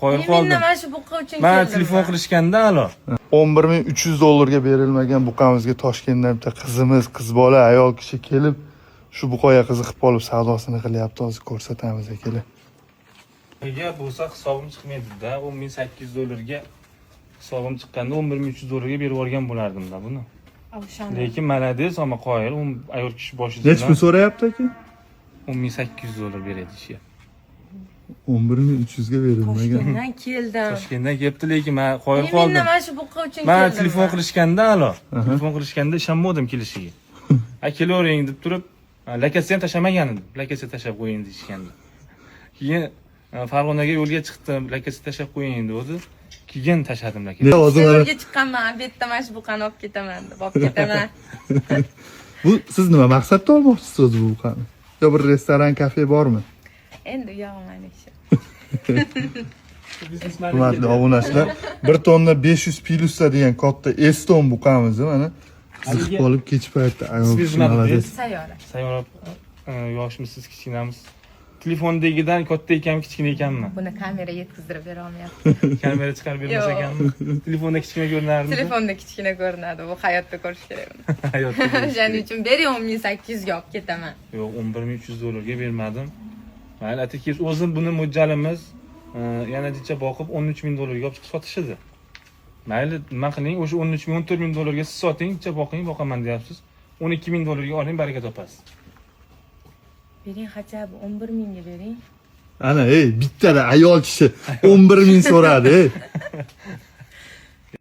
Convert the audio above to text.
Qo'yib Men qoldim. nima shu buqa uchun Men keldim. telefon qilishganda alo. 11.300 ga berilmagan buqamizga Toshkentdan bitta qizimiz, qiz bola, ayol kishi kelib, shu buqaga qiziqib qolib savdosini qilyapti. Hozir ko'rsatamiz akalar. Agar bo'lsa hisobim chiqmaydi-da. $10,800 ga hisobim chiqqanda $11,300 ga berib yuborgan bo'lardim-da buni. O'shani. Lekin malades, ama qoyil, u ayol kishi boshida Nech pul so'rayapti aka? $10,800 beradi ishi. 11.300 ga berilmagan. Toshkentdan keldim. Toshkentdan kelibdi, lekin men qoyil Men qoldim. nima shu buqa uchun Men keldim. telefon qilishganda alo. Telefon qilishganda ishonmadim kelishiga. Kelavering deb turib, lakasini ham tashlamagan edim. Lakasini tashlab qo'ying deyishgandi. Keyin Farg'onaga yo'lga chiqdim, lakasini tashlab qo'ying dedi. Keyin tashladim lakasini. Hozir Yo'lga chiqqanman, obedda mana shu buqani olib ketaman deb olib ketaman. bu siz nima maqsadda olmoqchisiz o'zi bu buqani? Yo bir restoran, kafe bormi? Endi uyog'im shu. Hurmatli obunachilar, 1 tonna 500 pilusa degan katta Eston buqamiz mana qiziqib qolib kech paytda ayol kishi malades. Sayyora. Sayyora yoshmisiz, kichkinamiz? Telefondagidan katta ekanmi, kichkina ekanmi? Buni kamera yetkazdirib bera olmayapti. Kamera chiqarib bermas Yo'q. ekanmi? Telefonda kichkina ko'rinardi. Telefonda kichkina ko'rinadi, bu hayotda ko'rish kerak uni. Hayotda. O'shaning uchun bering 10,800 ga olib ketaman. Yo'q, $11,300 ga bermadim. Mayli, ataki o'zi buni mo'ljalimiz yana necha boqib $13,000 ga olib chiqib sotishdi. Mayli, nima qiling, o'sha $13,000 ga siz soting, necha boqing, boqaman deyapsiz. $12,000 ga oling, baraka topasiz. Bering хотя бы 11,000 ga bering. Ana, bittada ayol kishi 11.000 so'radi.